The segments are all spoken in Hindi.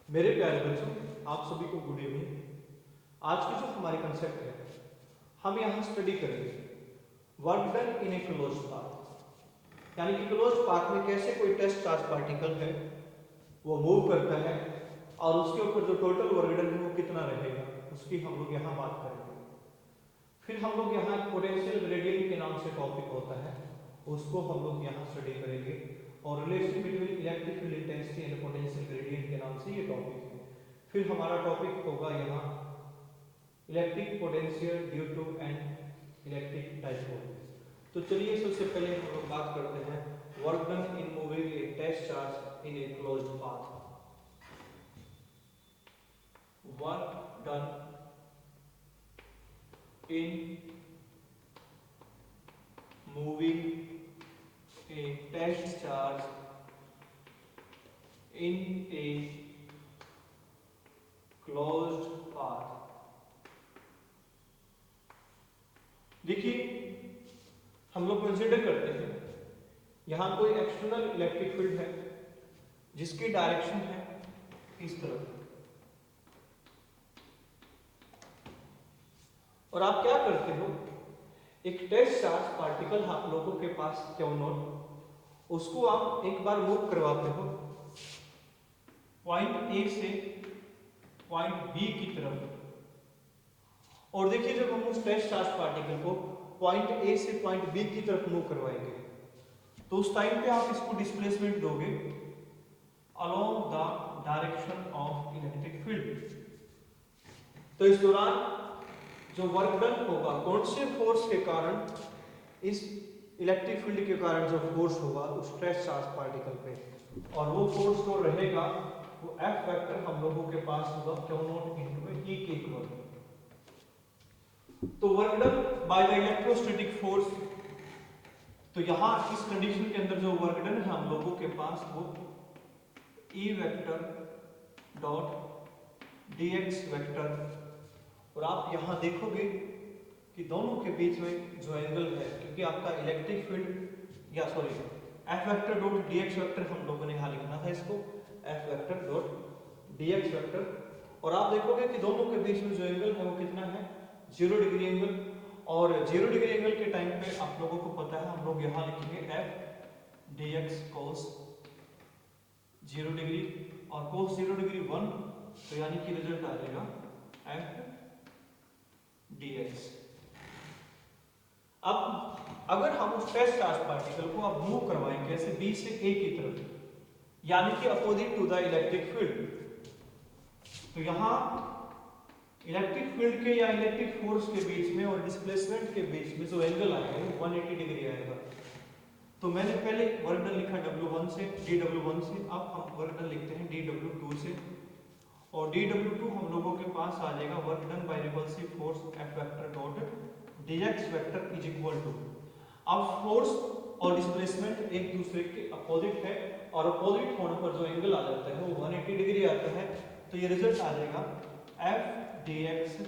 मेरे प्यारे बच्चों, आप सभी को गुड इवनिंग। आज की जो हमारी कंसेप्ट है, हम यहाँ स्टडी करेंगे वर्क डन इन ए क्लोज पाथ। यानी कि क्लोज पाथ में कैसे कोई टेस्ट चार्ज पार्टिकल है वो मूव करता है और उसके ऊपर जो टोटल वर्क डन है वो कितना रहेगा, उसकी हम लोग यहाँ बात करेंगे। फिर हम लोग यहाँ पोटेंशियल ग्रेडियंट के नाम से टॉपिक होता है, उसको हम लोग यहाँ स्टडी करेंगे। और relation between electric field intensity and potential gradient के नाम से ये टॉपिक है। फिर हमारा टॉपिक होगा यहाँ electric potential due to and electric dipole. तो चलिए सबसे पहले हम लोग बात करते हैं work done in moving a test charge in a closed path. वर्क डन in moving a test charge in a closed path। देखिए, हम लोग कंसिडर करते हैं यहां कोई एक्सटर्नल इलेक्ट्रिक फील्ड है जिसकी डायरेक्शन है इस तरफ, और आप क्या करते हो, एक टेस्ट चार्ज पार्टिकल आप लोगों के पास क्यों नॉट, उसको आप एक बार मूव करवाते हो पॉइंट ए से पॉइंट बी की तरफ। और देखिए, जब हम उस टेस्ट चार्ज पार्टिकल को पॉइंट ए से पॉइंट बी की तरफ मूव करवाएंगे तो उस टाइम पे आप इसको डिस्प्लेसमेंट दोगे along the direction of electric field. तो इस दौरान जो वर्क डन होगा, कौन से फोर्स के कारण, इस इलेक्ट्रिक फील्ड के कारण जो फोर्स होगा उस टेस्ट चार्ज पार्टिकल पे, और वो फोर्स जो रहेगा वो F वेक्टर हम लोगों के पास होगा क्यू नॉट इनटू E के इक्वल। तो work done by the electrostatic force, तो यहां इस कंडीशन के अंदर जो वर्क डन है हम लोगों के पास वो E vector dot dx vector. और आप यहां देखोगे कि दोनों के बीच में जो एंगल है, क्योंकि आपका इलेक्ट्रिक फील्ड या sorry F vector dot dx vector हम लोगों ने यहां लिखना था इसको F vector dot dx vector, और आप देखोगे कि दोनों के बीच में जो एंगल है वो कितना है, 0 डिग्री एंगल। और 0 डिग्री एंगल के टाइम पे आप लोगों को पता है हम लोग यहां लिखेंगे F dx cos 0 डिग्री, और cos 0 डिग्री 1, तो यानी कि रिजल्ट आ जाएगा F dx। अब अगर हम उस टेस्ट चार्ज पार्टिकल को अब मूव करवाएंगे ऐसे B से A की तरफ, यानी कि opposite to the electric field, तो यहां इलेक्ट्रिक फील्ड के या इलेक्ट्रिक फोर्स के बीच में और डिस्प्लेसमेंट के बीच में जो एंगल आएगा वो 180 डिग्री आएगा। तो मैंने पहले वर्क डन लिखा W1 से dW1 से, अब हम वर्क डन लिखते हैं dW2 से, और dW2 हम लोगों के पास आ जाएगा work done by repulsive force F vector dot dx vector is equal to, अब फोर्स और डिस्प्लेसमेंट एक दूसरे के अपोजिट है, और अपोजिट होने पर जो एंगल आ जाता है वो 180 डिग्री आता है। तो ये रिजल्ट आ जाएगा F dx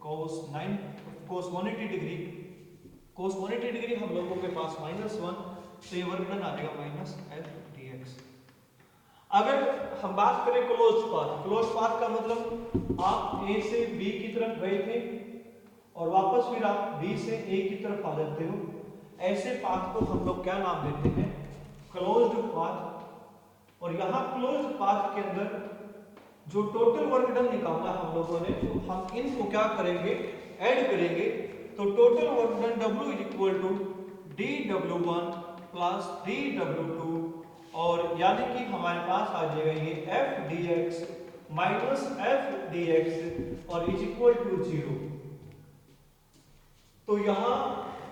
cos 180 degree, cos 180 degree हम लोगों के पास -1, तो ये वर्क डन आ जाएगा -F dx। अगर हम बात करें क्लोज पाथ, क्लोज पाथ का मतलब आप A से B की तरफ गए थे और वापस फिर आप B से A की तरफ आ जाते हो, ऐसे पाथ को हम लोग क्या नाम देते हैं, क्लोज्ड पाथ। और यहाँ क्लोज्ड पाथ के अंदर जो टोटल वर्क डन निकालना हम लोगों ने, तो हम इनको क्या करेंगे, ऐड करेंगे। तो total work done W is equal to dW1 plus dW2, और यानी कि हमारे पास आ जाएगा ये F dx minus F dx और इज इक्वल टू 0। तो यहाँ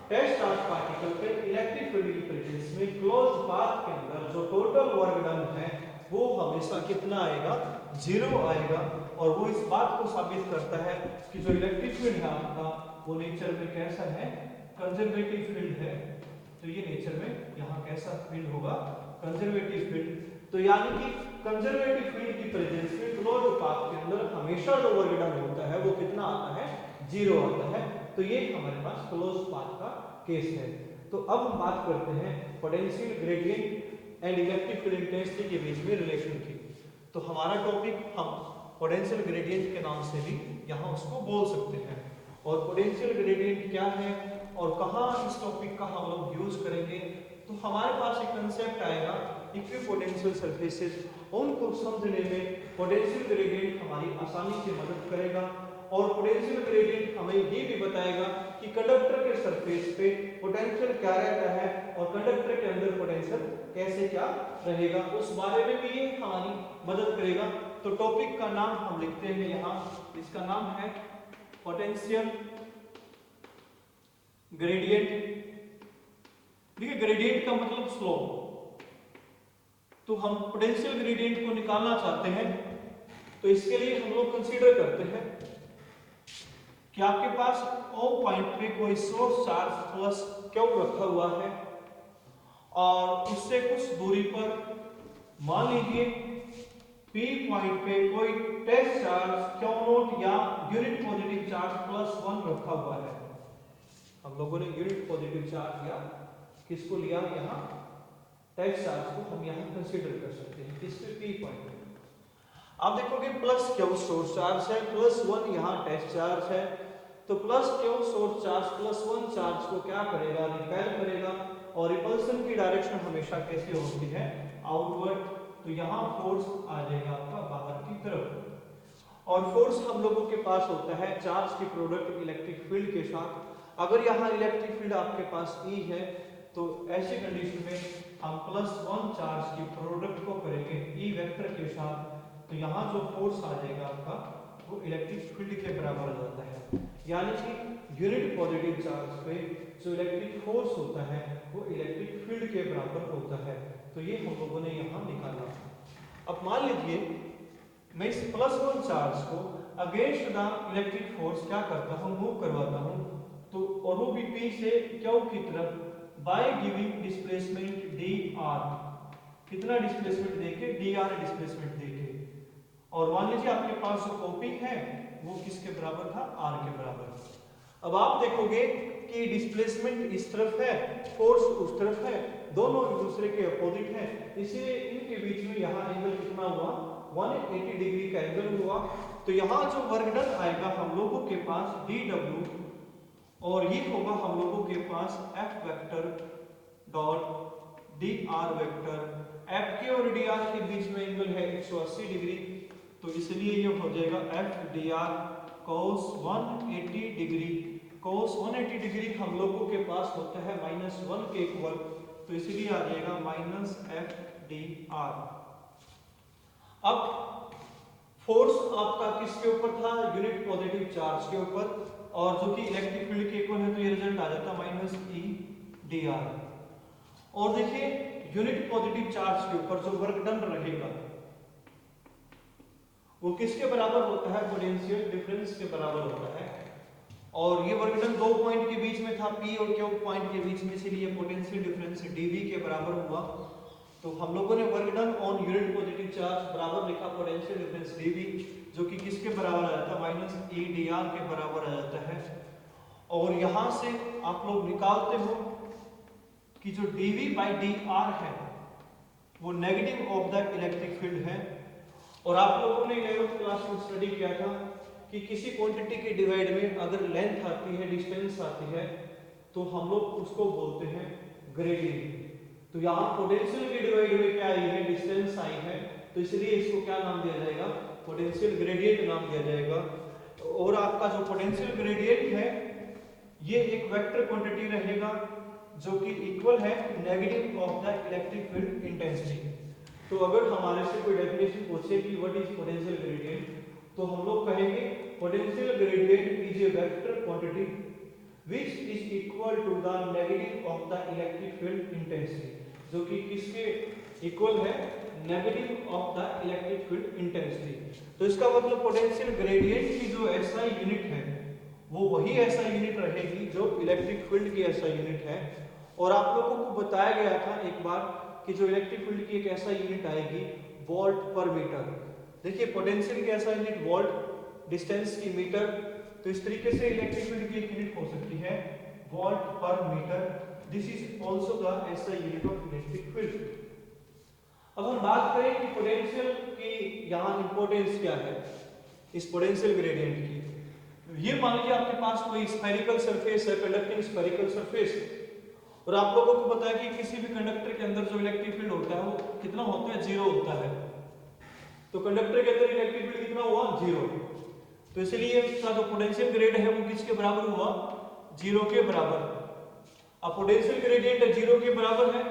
टेस्ट चार्ज पार्टिकल पे इलेक्ट्रिक फील्ड की प्रेजेंस में क्लोज पाथ के अंदर जो टोटल वर्क डन है वो हमेशा कितना आएगा, 0 आएगा। और वो इस बात को साबित करता है कि जो इलेक्ट्रिक फील्ड है आपका वो नेचर में कैसा है, कंजर्वेटिव फील्ड है। तो ये नेचर में यहाँ कैसा फील्ड होगा, कंजर्वेटिव फील्ड। तो यानी कि कंजर्वेटिव फील्ड की प्रेजेंस में क्लोज पाथ के अंदर हमेशा जो वर्क डन होता है वो कितना आता है, 0 आता है। तो ये हमारे पास क्लोज पाथ का केस है। तो अब हम बात करते हैं potential gradient and electric field intensity के बीच में रिलेशन की। तो हमारा टॉपिक हम पोटेंशियल ग्रेडियंट के नाम से भी यहाँ उसको बोल सकते हैं। और पोटेंशियल ग्रेडियंट क्या है और कहाँ इस टॉपिक का हम लोग यूज करेंगे, तो हमारे पास एक कंसेप्ट आएगा इक्विपोटेंशियल सरफेसेस, उनको समझने में पोटेंशियल ग्रेडियंट हमारी आसानी से मदद करेगा। और पोटेंशियल ग्रेडियंट हमें ये भी बताएगा कि कंडक्टर के सरफेस पे पोटेंशियल क्या रहता है और कंडक्टर के अंदर पोटेंशियल कैसे क्या रहेगा, उस बारे में भी ये हमारी मदद करेगा। तो टॉपिक का नाम हम लिखते हैं यहाँ, इसका नाम है पोटेंशियल ग्रेडियंट। देखिए ग्रेडियंट का मतलब स्लोप, तो हम पोटेंशियल ग्रेडियंट को निकालना चाहते हैं, तो इसके लिए हम लोग कंसीडर करते हैं कि आपके पास O पॉइंट पे कोई सोर्स चार्ज प्लस Q रखा हुआ है और उससे कुछ दूरी पर मान लीजिए P पॉइंट पे कोई टेस्ट चार्ज Q नोट या यूनिट पॉजिटिव चार्ज +1 रखा हुआ है। हम लोगों ने यूनिट पॉजिटिव चार्ज या किसको लिया, यहाँ टेस्ट चार्ज को हम यहाँ कंसीडर कर सकते हैं किस पे, P पॉइंट पे। आप देखोगे प्लस Q सोर्स चार्ज है, +1 यहाँ टेस्ट चार्ज है, तो plus Q source charge +1 charge को क्या करेगा, रिपेल करेगा। और रिपल्सन की डायरेक्शन हमेशा कैसे होती है, आउटवर्ड, तो यहाँ फोर्स आ जाएगा आपका बाहर की तरफ। और फोर्स हम लोगों के पास होता है चार्ज की प्रोडक्ट इलेक्ट्रिक फील्ड के साथ। अगर यहाँ इलेक्ट्रिक फील्ड आपके पास E है, तो ऐसी कंडीशन में हम +1 चार्ज की प्रोडक्ट को करेंगे E वेक्टर के साथ, तो यहाँ जो फोर्स आ जाएगा आपका वो इलेक्ट्रिक फील्ड के बराबर आ जाता है। यानी कि यूनिट पॉजिटिव चार्ज पे जो इलेक्ट्रिक फोर्स होता है वो इलेक्ट्रिक फील्ड के बराबर होता है। तो ये हम लोगों ने यहाँ निकाला। अब मान लीजिए मैं इस +1 चार्ज को अगेंस्ट द इलेक्ट्रिक फोर्स क्या करता हूँ, मूव करवाता हूँ, तो और वो भी P से Q की तरफ बाय गिविंग डिस्प्लेसमेंट dr, कितना डिस्प्लेसमेंट देके, dr डिस्प्लेसमेंट देके। और मान लीजिए आपके पास जो OP है वो किसके बराबर था, r के बराबर। अब आप देखोगे कि डिस्प्लेसमेंट इस तरफ है, फोर्स उस तरफ है, दोनों एक दूसरे के अपोजिट हैं, इसलिए इनके बीच में यहाँ एंगल कितना हुआ, 180 डिग्री का एंगल हुआ। तो यहाँ जो वर्क डन आएगा हम लोगों के पास dw, और ये होगा हम लोगों के पास F vector dot dr vector. F के और dr के बीच में एंगल है 180 डिग्री, तो इसलिए ये हो जाएगा F dr cos 180 degree. cos 180 degree हम लोगों के पास होता है -1 के इक्वल, तो इसलिए आ जाएगा -F dr। अब फोर्स आपका किसके ऊपर था, यूनिट पॉजिटिव चार्ज के ऊपर, और जो कि इलेक्ट्रिक फील्ड के इक्वल है, तो ये रिजल्ट आ जाता -E dr। और देखिए यूनिट पॉजिटिव चार्ज के ऊपर जो वर्क डन रहेगा वो किसके बराबर होता है, पोटेंशियल डिफरेंस के बराबर होता है। और ये वर्क डन 2 पॉइंट के बीच में था, P और Q पॉइंट के बीच में, इसलिए पोटेंशियल डिफरेंस dV के बराबर हुआ। तो हम लोगों ने work done on unit positive charge बराबर लिखा पोटेंशियल डिफरेंस dV, जो कि किसके बराबर आ जाता है, -E dr के बराबर आ जाता है। और यहाँ से आप लोग निकालते हो कि जो dV/dr है वो negative of the electric field है। और आप लोगों ने 11th क्लास में स्टडी किया था कि किसी क्वांटिटी के डिवाइड में अगर लेंथ आती है, डिस्टेंस आती है, तो हम लोग उसको बोलते हैं ग्रेडियंट। तो यहाँ पोटेंशियल के डिवाइड में क्या आई है, डिस्टेंस आई है, तो इसलिए इसको क्या नाम दिया जाएगा, पोटेंशियल ग्रेडियंट नाम दिया जाएगा। और आपका जो पोटेंशियल ग्रेडियंट है ये एक वेक्टर क्वांटिटी रहेगा जो कि इक्वल है negative of the electric field intensity. तो अगर हमारे से कोई डेफिनेशन पूछे कि व्हाट इज पोटेंशियल ग्रेडियंट, तो हम लोग कहेंगे potential gradient is a vector quantity which is equal to the negative of the electric field intensity, जो कि किसके इक्वल है, negative of the electric field intensity. तो इसका मतलब पोटेंशियल ग्रेडियंट की जो SI यूनिट है वो वही SI यूनिट रहेगी जो इलेक्ट्रिक फील्ड की SI यूनिट है। और आप लोगों को बताया गया था एक बार कि जो इलेक्ट्रिक फील्ड की एक SI यूनिट आएगी वोल्ट पर मीटर। देखिए पोटेंशियल की SI यूनिट वोल्ट, डिस्टेंस की मीटर, तो इस तरीके से इलेक्ट्रिक फील्ड की एक यूनिट हो सकती है वोल्ट पर metre. This is also the SI unit of electric field. अब हम बात करें कि पोटेंशियल की यहाँ इंपॉर्टेंस क्या है इस पोटेंशियल ग्रेडियंट की। ये मान लीजिए आपके पास कोई स्फेरिकल सरफेस है, कंडक्टिंग स्फेरिकल सरफेस, और आप लोगों को पता है कि किसी भी कंडक्टर के अंदर जो इलेक्ट्रिक फील्ड होता है वो कितना होता है, 0 होता है। तो कंडक्टर के अंदर इलेक्ट्रिक फील्ड कितना हुआ, 0। तो इसलिए इसका जो पोटेंशियल ग्रेड है वो किसके बराबर हुआ, 0 के बराबर। अब पोटेंशियल ग्रेडियंट 0 के बराबर है,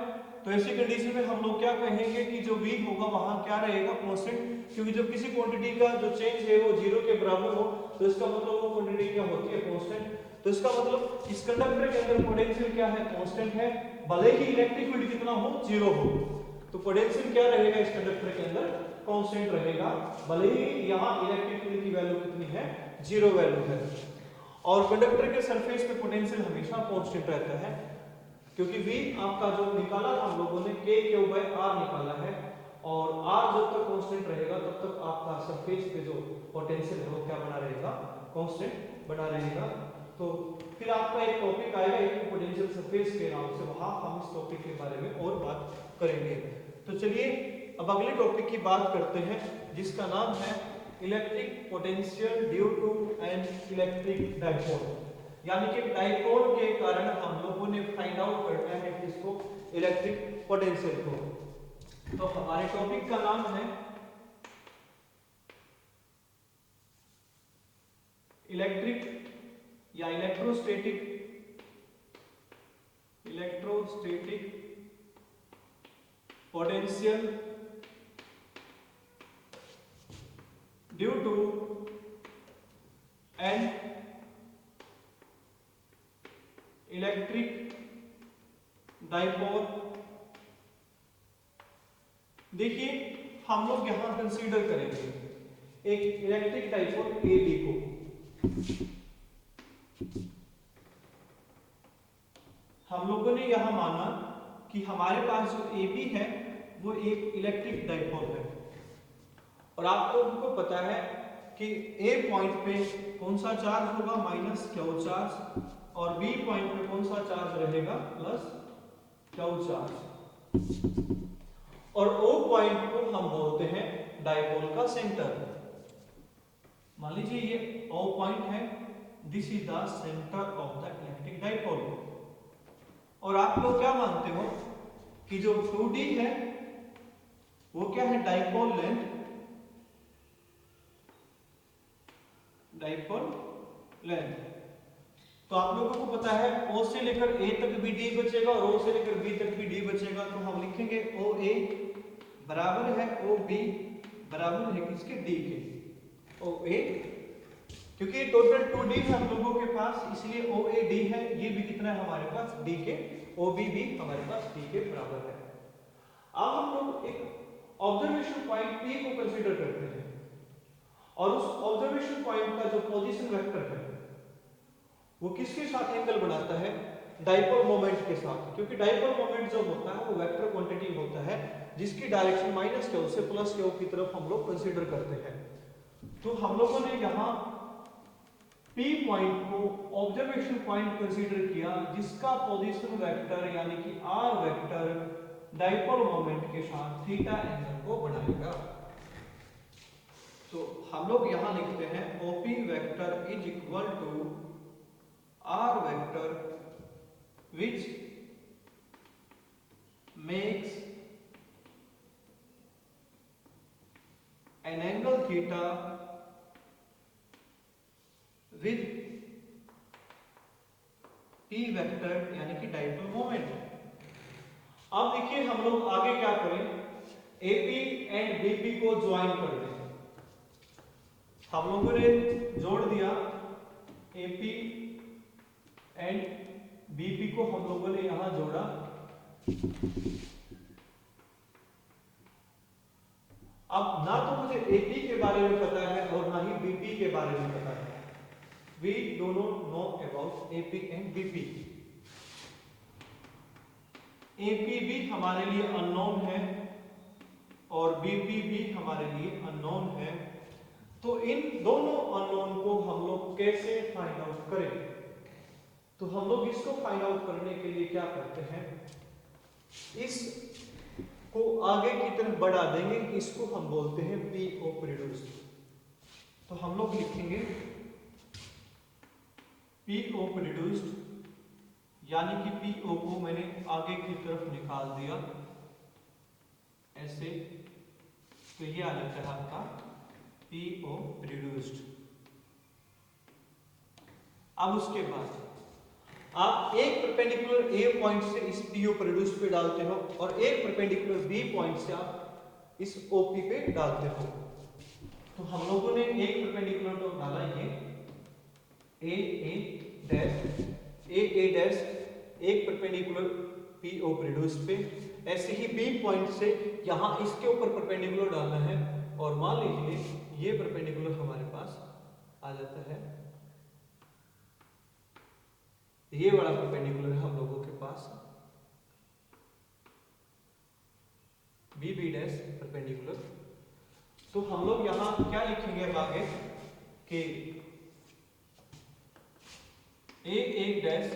तो ऐसी कंडीशन में हम लोग क्या कहेंगे कि जो V होगा वहां क्या रहेगा, कांस्टेंट। क्योंकि जब किसी क्वांटिटी का जो चेंज है वो 0 के बराबर हो तो इसका मतलब वो क्वांटिटी क्या होती है, कांस्टेंट। तो इसका मतलब इस कंडक्टर के अंदर पोटेंशियल क्या है, कांस्टेंट है, भले ही इलेक्ट्रिक फील्ड कितना हो, 0 हो। तो पोटेंशियल क्या रहेगा इस कंडक्टर के अंदर, कांस्टेंट रहेगा, भले ही यहाँ इलेक्ट्रिक फील्ड की वैल्यू कितनी है, 0 वैल्यू है। और कंडक्टर के सरफेस पे पोटेंशियल हमेशा कांस्टेंट रहता है, क्योंकि V आपका जो निकाला हम लोगों ने K/R निकाला है, और R जब तक कांस्टेंट रहेगा तब तक आपका सरफेस पे जो पोटेंशियल है वो क्या बना रहेगा, कांस्टेंट बना रहेगा। तो फिर आपका एक टॉपिक आएगा इक्विपोटेंशियल सरफेस के नाम से, वहां हम इस टॉपिक के बारे में और बात करेंगे। तो चलिए अब अगले टॉपिक की बात करते हैं जिसका नाम है electric potential due to an electric dipole, यानी कि डाइपोल के कारण हम लोगों ने फाइंड आउट करना है किसको, इलेक्ट्रिक पोटेंशियल को। तो हमारे टॉपिक का नाम है इलेक्ट्रिक या electrostatic potential due to an electric dipole. देखिए हम लोग यहां कंसीडर करेंगे एक इलेक्ट्रिक डाइपोल AB को। हम लोगों ने यहां माना कि हमारे पास जो AB है वो एक इलेक्ट्रिक डाइपोल है, और आप लोगों को पता है कि A पॉइंट पे कौन सा चार्ज होगा, माइनस क्यू चार्ज, और B पॉइंट पे कौन सा चार्ज रहेगा, प्लस क्यू चार्ज, और O पॉइंट को हम बोलते हैं डाइपोल का सेंटर। मान लीजिए ये O पॉइंट है, this is the centre of the electric dipole. और आप लोग क्या मानते हो कि जो 2D है वो क्या है, डाइपोल लेंथ, डाइपोल लेंथ। तो आप लोगों को पता है O से लेकर A तक भी D बचेगा और O से लेकर B तक भी D बचेगा, तो हम लिखेंगे OA बराबर है OB बराबर है किसके, D के। OA क्योंकि टोटल 2D है हम लोगों के पास, इसलिए OAD है, ये भी कितना है हमारे पास, D के, OB भी हमारे पास D के बराबर है। अब हम लोग एक ऑब्जर्वेशन पॉइंट P को कंसीडर करते हैं, और उस ऑब्जर्वेशन पॉइंट का जो पोजीशन वेक्टर है वो किसके साथ एंगल बनाता है, डाइपोल मोमेंट के साथ। क्योंकि डाइपोल मोमेंट जो होता है वो वेक्टर क्वांटिटी होता है जिसकी डायरेक्शन माइनस क्यू से प्लस क्यू की तरफ हम लोग कंसीडर करते हैं। तो हम लोगों ने यहाँ P पॉइंट को ऑब्जर्वेशन पॉइंट कंसीडर किया जिसका पोजीशन वेक्टर यानी कि R वेक्टर डाइपोल मोमेंट के साथ थीटा एंगल को बनाएगा। तो हम लोग यहां लिखते हैं OP vector is equal to R vector which makes an angle theta with P vector यानी कि डाइपोल मोमेंट। अब देखिए हम लोग आगे क्या करें, AP एंड BP को ज्वाइन कर दें। हम लोगों ने जोड़ दिया AP एंड BP को, हम लोगों ने यहां जोड़ा। अब ना तो मुझे AP के बारे में पता है और ना ही BP के बारे में पता है। We do not know about AP and BP। AP भी हमारे लिए अननोन है और BP भी हमारे लिए अननोन है। तो इन दोनों अननोन को हम लोग कैसे फाइंड आउट करें? तो हम लोग इसको फाइंड आउट करने के लिए क्या करते हैं, इस को आगे की तरफ बढ़ा देंगे, इसको हम बोलते हैं PO प्रोड्यूस्ड। तो हम लोग लिखेंगे PO प्रोड्यूस्ड, यानी कि PO को मैंने आगे की तरफ निकाल दिया ऐसे, तो ये आ जाता है आपका PO प्रोड्यूस्ड। अब उसके बाद आप एक परपेंडिकुलर A पॉइंट से इस PO प्रोड्यूस्ड पे डालते हो और एक परपेंडिकुलर B पॉइंट से आप इस OP पे डालते हो। तो हम लोगों ने एक परपेंडिकुलर तो डाला ये A डैश एक परपेंडिकुलर PO प्रोड्यूस्ड पे, ऐसे ही B पॉइंट से यहां इसके ऊपर परपेंडिकुलर डालना है और मान लीजिए ये परपेंडिकुलर हमारे पास आ जाता है, ये वाला परपेंडिकुलर है हम लोगों के पास BB डैश परपेंडिकुलर। तो हम लोग यहां क्या लिखेंगे अब आगे कि A dash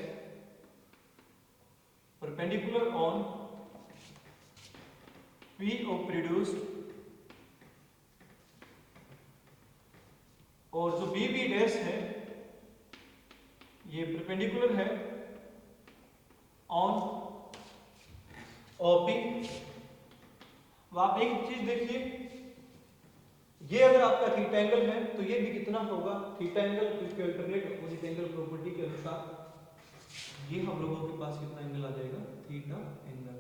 perpendicular on PO produced, और जो BB डैश है ये परपेंडिकुलर है ऑन OP। आप एक चीज देखिए, ये अगर आपका थीटा एंगल है तो ये भी कितना होगा, थीटा एंगल इसके अल्टरनेट अपोजिट एंगल प्रॉपर्टी के अनुसार ये हम लोगों के पास कितना एंगल आ जाएगा, थीटा एंगल।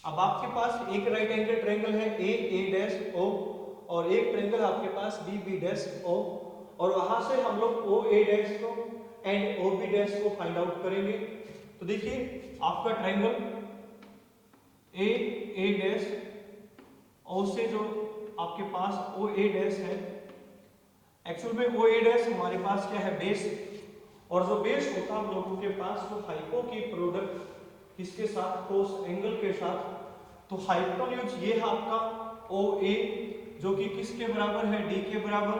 अब आपके पास एक राइट एंगल ट्रायंगल है A डैश O और एक ट्रायंगल आपके पास B डैश O, और वहां से हम लोग OA डैश को एंड OB डैश को फाइंड आउट करेंगे। तो देखिए आपका ट्रायंगल A डैश O से जो आपके पास OA डैश है, एक्चुअल में OA डैश हमारे पास क्या है, बेस, और जो बेस होता है हम लोगों के पास वो हाइपो की प्रोडक्ट किसके साथ, कोस एंगल के साथ। तो हाइपोटेन्यूज ये है आपका OA जो कि किसके बराबर है, D के बराबर।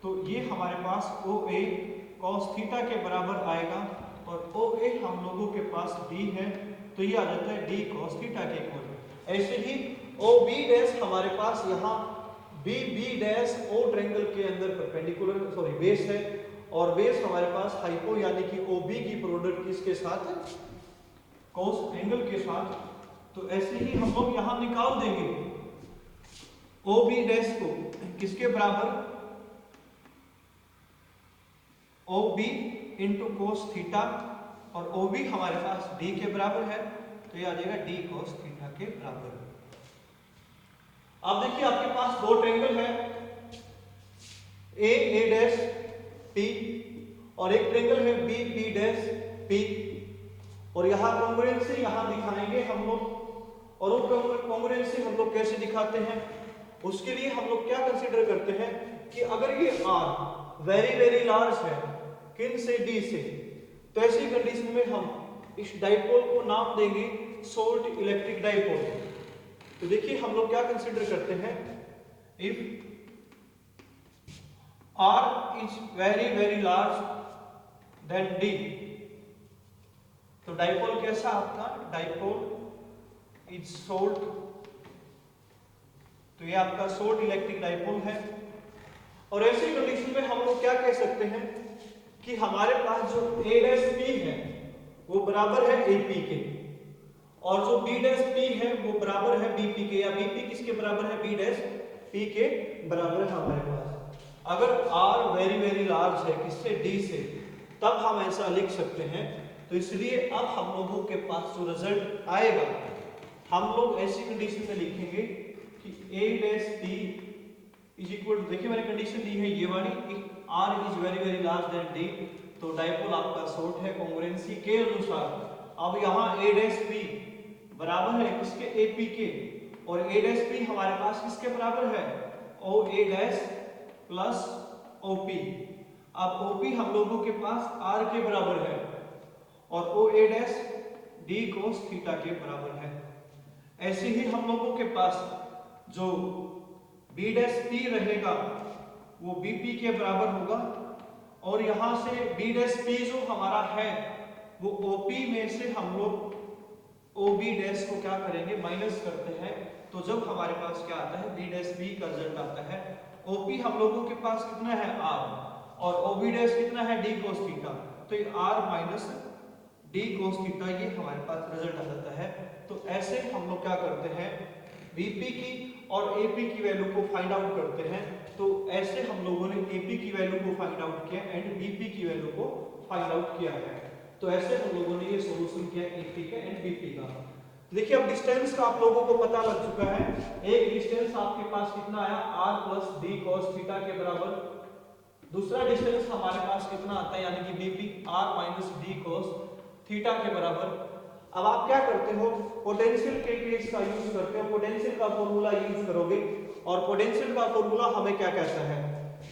तो ये हमारे पास OA cos थीटा के बराबर आएगा और OA हम लोगों के पास D है, तो ये आ जाता है D cos थीटा के इक्वल। ऐसे ही OB डैश हमारे पास यहाँ BB डैश O ट्रायंगल के अंदर परपेंडिकुलर सॉरी बेस है, और बेस हमारे पास हाइपो यानी कि OB की प्रोडक्ट किसके साथ है, cos एंगल के साथ। तो ऐसे ही हम लोग यहाँ निकाल देंगे OB डैश को किसके बराबर, OB इंटू कोस थीटा, और OB हमारे पास D के बराबर है, तो ये आ जाएगा D cos थीटा के बराबर। अब देखिए आपके पास दो ट्रायंगल है A डैश P और एक ट्रायंगल है B डैश P, और यहाँ कॉन्ग्रुएंसी यहाँ दिखाएंगे हम लोग, और वो कॉन्ग्रुएंसी हम लोग कैसे दिखाते हैं, उसके लिए हम लोग क्या कंसीडर करते हैं कि अगर ये R वेरी लार्ज है किन से, D से, तो ऐसी कंडीशन में हम इस डाइपोल को नाम देंगे सोल्ट इलेक्ट्रिक डाइपोल। तो देखिए हम लोग क्या कंसीडर करते हैं, if R is very large than D, तो डाइपोल कैसा आपका, डाइपोल इज सोल्ट, तो ये आपका सोल्ट इलेक्ट्रिक डाइपोल है। और ऐसी कंडीशन में हम लोग क्या कह सकते हैं कि हमारे पास जो A डैश P है वो बराबर है AP के, और जो B डैश P है वो बराबर है BP के, या BP किसके बराबर है, B डैश P के बराबर है हमारे पास। अगर R वेरी लार्ज है किससे, D से, तब हम ऐसा लिख सकते हैं। तो इसलिए अब हम लोगों के पास जो रिजल्ट आएगा, हम लोग ऐसी कंडीशन में लिखेंगे कि A dash P is equal, देखिए मैंने कंडीशन दी है ये वाली, R is very large than D, तो डाइपोल आपका सोल्ट है कॉन्ग्रुएंसी के अनुसार। अब यहाँ A डैश P बराबर है किसके, AP के, और A डैश P हमारे पास किसके बराबर है, OA डैश प्लस OP। अब OP हम लोगों के पास R के बराबर है और OA dash D cos theta के बराबर है। ऐसे ही हम लोगों के पास जो B डैश P रहेगा वो BP के बराबर होगा, और यहां से B डैश P जो हमारा है वो OP में से हम लोग ओ बी डैश को क्या करेंगे, माइनस करते हैं, तो जब हमारे पास क्या आता है, बी डैश बी का रिजल्ट आता है। ओपी हम लोगों के पास कितना है, आर, और ओबी डैश कितना है, डी कोस थीटा, तो ये R minus D cos theta, ये हमारे पास रिजल्ट आ जाता है। तो ऐसे हम लोग क्या करते हैं, बीपी की और एपी की वैल्यू को फाइंड आउट करते हैं। तो ऐसे हम लोगों ने एपी की वैल्यू को फाइंड आउट किया एंड बीपी की वैल्यू को फाइंड आउट किया है। तो ऐसे हम लोगों ने ये सॉल्यूशन किया एपी का एंड बीपी का। देखिए अब डिस्टेंस का आप लोगों को पता लग चुका है। एक डिस्टेंस आपके पास कितना आया, r plus D cos theta के बराबर। दूसरा डिस्टेंस हमारे पास कितना आता है, यानी कि BP r minus D cos theta के बराबर। अब आप क्या करते हो, पोटेंशियल के केस का यूज करते हो, पोटेंशियल का फॉर्मूला यूज करोगे, और पोटेंशियल का फॉर्मूला हमें क्या कहता है,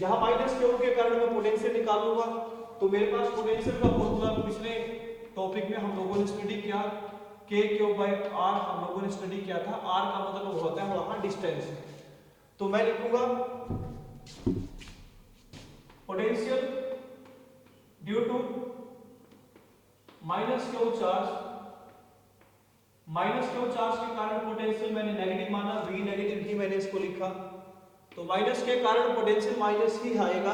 यहाँ माइनस क्यू के कारण मैं पोटेंशियल निकालूंगा, तो मेरे पास पोटेंशियल का फॉर्मूला पिछले टॉपिक में हम लोगों ने स्टडी किया, के क्यू बाय आर हम लोगों ने स्टडी किया था। आर का मतलब होता है वहां डिस्टेंस, तो मैं लिखूंगा potential due to minus Q charge, minus Q charge के कारण पोटेंशियल मैंने नेगेटिव माना, वी नेगेटिव ही मैंने इसको लिखा, तो माइनस के कारण पोटेंशियल माइनस ही आएगा,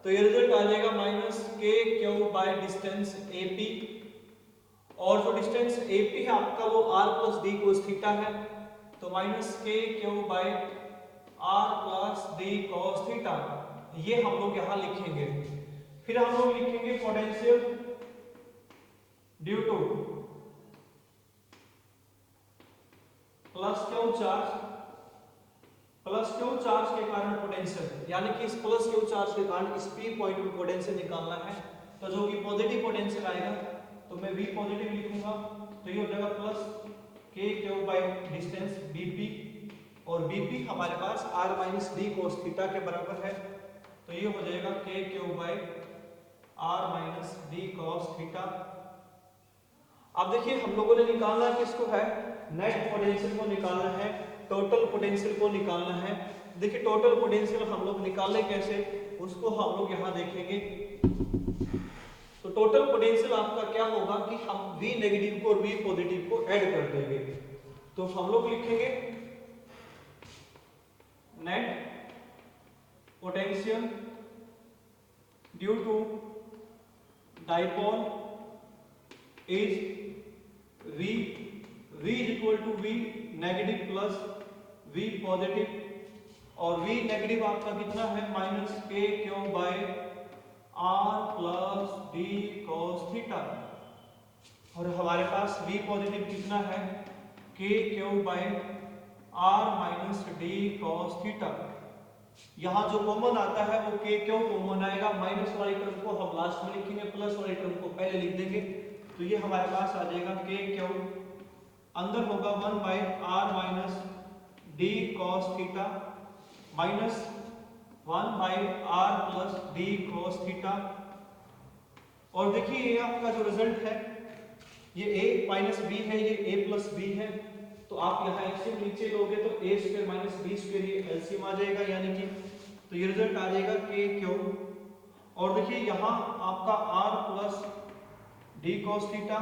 तो ये रिजल्ट आ जाएगा minus K Q by distance AP, और जो डिस्टेंस एपी है आपका वो r plus D cos theta है, तो minus K Q by r plus D cos theta, ये हम लोग यहाँ लिखेंगे। फिर हम लोग लिखेंगे potential due to plus Q charge, plus Q charge के कारण पोटेंशियल, यानी कि इस प्लस क्यू चार्ज के कारण इस पी पॉइंट में पोटेंशियल निकालना है, तो जो कि पॉजिटिव पोटेंशियल आएगा तो मैं वी पॉजिटिव लिखूंगा, तो ये हो जाएगा plus K Q by distance BP, और बीपी हमारे पास r minus D cos theta के बराबर है, तो ये हो जाएगा K Q by r minus D cos theta. अब देखिए हम लोगों ने निकालना किसको है, नेट पोटेंशियल को निकालना है, टोटल पोटेंशियल को निकालना है। देखिए टोटल पोटेंशियल हम लोग निकाले कैसे, उसको हम लोग यहाँ देखेंगे। तो टोटल पोटेंशियल आपका क्या होगा कि हम V नेगेटिव को और V पॉजिटिव को ऐड कर देंगे, तो हम लोग लिखेंगे net potential due to dipole is V is equal to V negative plus V positive, और V नेगेटिव आपका कितना है, minus K Q by r plus D cos theta, और हमारे पास V पॉजिटिव कितना है, K Q by r minus D cos theta. यहाँ जो कॉमन आता है वो के क्यू कॉमन आएगा, माइनस वाली टर्म को हम लास्ट में लिखेंगे, प्लस वाली टर्म को पहले लिख देंगे, तो ये हमारे पास आ जाएगा के क्यू, अंदर होगा 1 by r minus D cos theta minus 1 by r plus D cos theta. और देखिए ये आपका जो रिजल्ट है, ये a माइनस बी है, ये a प्लस बी है, तो आप यहाँ एलसीएम नीचे लोगे तो a square minus B square ये एलसीएम आ जाएगा, यानी कि तो ये रिजल्ट आ जाएगा के क्यू, और देखिए यहाँ आपका r plus D cos theta,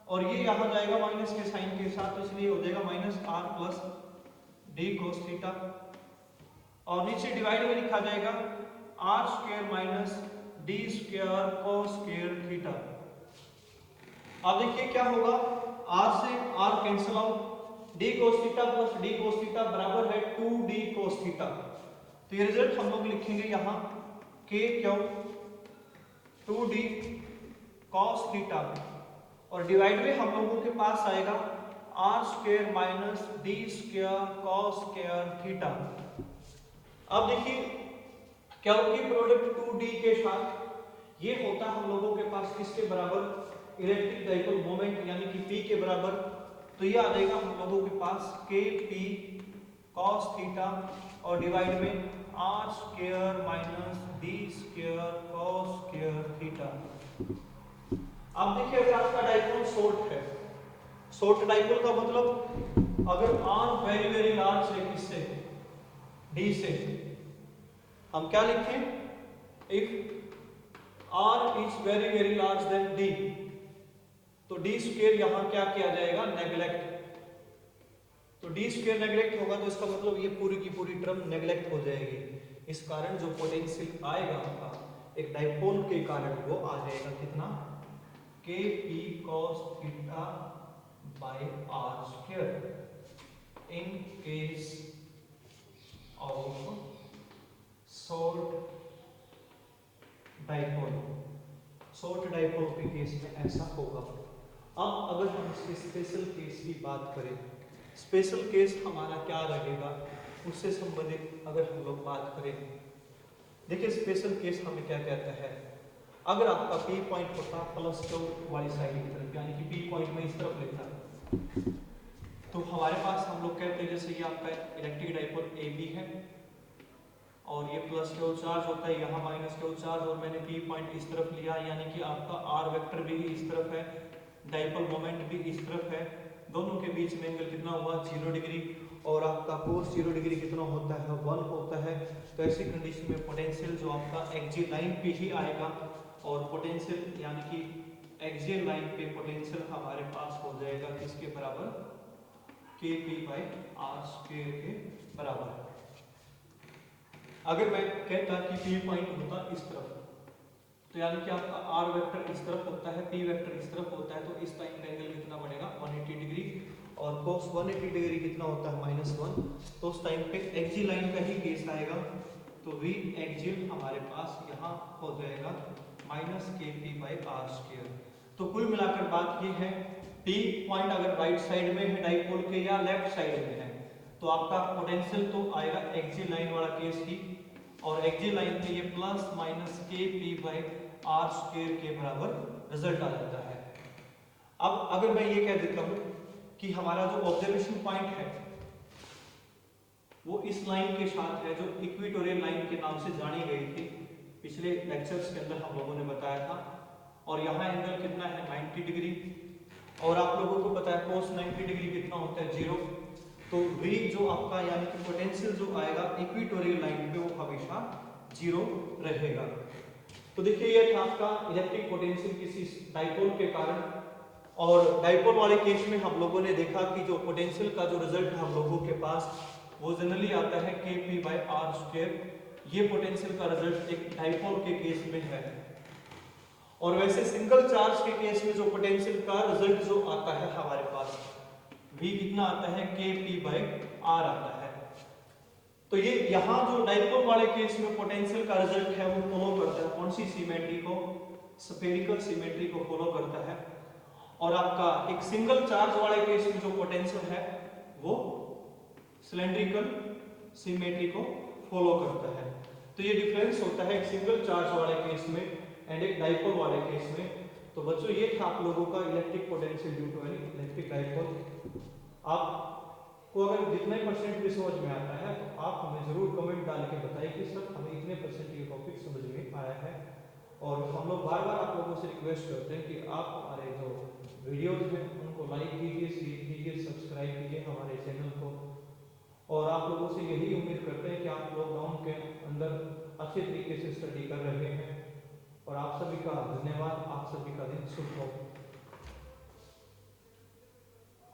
और ये यहाँ जाएगा माइनस के साइन के साथ, तो इसलिए हो जाएगा minus r plus D cos theta, और नीचे डिवाइड में लिखा जाएगा r square minus D square cos square theta. अब देखिए क्या होगा, r से r cancel out, d cos theta plus d cos theta बराबर है 2d cos थीटा, तो ये रिजल्ट हम लोग लिखेंगे यहाँ k Q 2d cos theta, और डिवाइड में हम लोगों के पास आएगा r square minus d square cos square theta. अब देखिए क्या होगी, प्रोडक्ट 2d के साथ ये होता हम लोगों के पास किसके बराबर, इलेक्ट्रिक डाइपोल मोमेंट यानी कि p के बराबर, तो ये आ जाएगा हम लोगों के पास के पी कॉस थीटा, और डिवाइड में r square minus D square cos square theta. अब देखिए अगर आपका डाइपोल शॉर्ट है, शॉर्ट डाइपोल का मतलब अगर r वेरी वेरी लार्ज है, किससे, d से, हम क्या लिखें, if r is very very large than d, तो डी स्क्वायर यहां क्या किया जाएगा, नेग्लेक्ट। तो डी स्क्वायर नेग्लेक्ट होगा तो इसका मतलब ये पूरी की पूरी टर्म नेग्लेक्ट हो जाएगी। इस कारण जो पोटेंशियल आएगा आपका एक डाइपोल के कारण वो आ जाएगा कितना, K P cos theta by R square in case of short dipole. Short dipole के केस में ऐसा होगा। अब अगर हम इसके स्पेशल केस की बात करें, स्पेशल केस हमारा क्या रहेगा उससे संबंधित अगर हम लोग बात करें, देखिए स्पेशल केस हमें क्या कहता है, अगर आपका पी पॉइंट होता प्लस टू वाली साइड की तरफ, यानी कि पी पॉइंट में इस तरफ लेता, तो हमारे पास हम लोग कहते हैं जैसे ये आपका इलेक्ट्रिक डाइपोल ए बी है और ये प्लस क्यू चार्ज होता है, यहाँ माइनस क्यू चार्ज, और मैंने पी पॉइंट इस तरफ लिया, यानी कि आपका आर वेक्टर भी इस तरफ है, डाइपोल मोमेंट भी इस तरफ है, दोनों के बीच में एंगल कितना हुआ 0 डिग्री, और आपका कोस 0 डिग्री कितना होता है 1 होता है। तो ऐसी कंडीशन में पोटेंशियल जो आपका एक्सियल लाइन पे ही आएगा, और पोटेंशियल यानी कि एक्सियल लाइन पे पोटेंशियल हमारे पास हो जाएगा किसके बराबर, के पी बाई आर स्क्वायर के बराबर। अगर मैं कहता कि पी पॉइंट होता इस तरफ, तो यानी कि आपका आर वेक्टर इस तरफ होता है, पी वेक्टर इस तरफ होता है, तो इस टाइम का एंगल कितना बनेगा 180 डिग्री, और cos 180 डिग्री कितना होता है -1, तो उस टाइम पे एक्सियल लाइन का ही केस आएगा, तो v एक्सियल हमारे पास यहाँ हो जाएगा -kp/r²। तो कुल मिलाकर बात ये है, p पॉइंट अगर राइट साइड में है डाइपोल के या लेफ्ट साइड में है, तो आपका पोटेंशियल तो आएगा एक्सियल लाइन वाला केस ही, और एक्सियल लाइन पे ये प्लस माइनस kp/r² के बराबर रिजल्ट आ जाता है। अब अगर मैं ये कह देता हूं कि हमारा जो ऑब्जर्वेशन पॉइंट है वो इस लाइन के साथ है जो इक्वेटोरियल लाइन के नाम से जानी गई थी, पिछले लेक्चर्स के अंदर हम लोगों ने बताया था, और यहाँ एंगल कितना है 90 डिग्री, और आप लोगों को पता है cos 90 डिग्री कितना होता है 0, तो v जो आपका यानी कि पोटेंशियल जो आएगा इक्वेटोरियल लाइन पे वो हमेशा 0 रहेगा। तो देखिए ये था आपका इलेक्ट्रिक पोटेंशियल किसी डाइपोल के कारण, और डाइपोल वाले केस में हम लोगों ने देखा कि जो पोटेंशियल का जो रिजल्ट हम लोगों के पास वो जनरली आता है kp/r²। ये पोटेंशियल का रिजल्ट एक डाइपोल के केस में है, और वैसे सिंगल चार्ज के केस में जो पोटेंशियल का रिजल्ट जो आता है हमारे पास v कितना आता है kp/r आता है। तो ये यहाँ जो डाइपोल वाले केस में पोटेंशियल का रिजल्ट है वो फॉलो करता है कौन सी सिमेट्री को, स्फेरिकल सिमेट्री को फॉलो करता है, और आपका एक सिंगल चार्ज वाले केस में जो पोटेंशियल है वो सिलेंड्रिकल सिमेट्री को फॉलो करता है। तो ये डिफरेंस होता है एक सिंगल चार्ज वाले केस में एंड एक डाइपोल वाले केस में। तो बच्चों ये था आप लोगों का electric potential due to an electric dipole. आपको अगर जितने परसेंट भी समझ में आता है तो आप हमें जरूर कमेंट डाल के बताइए कि सर हमें इतने परसेंट ये टॉपिक समझ में आया है, और हम लोग बार बार आप लोगों से रिक्वेस्ट करते हैं कि आप हमारे जो वीडियोज हैं उनको लाइक कीजिए, शेयर कीजिए, सब्सक्राइब कीजिए हमारे चैनल को, और आप लोगों से यही उम्मीद करते हैं कि आप लॉकडाउन के अंदर अच्छे तरीके से स्टडी कर रहे हैं। और आप सभी का धन्यवाद, आप सभी का दिन शुभ हो।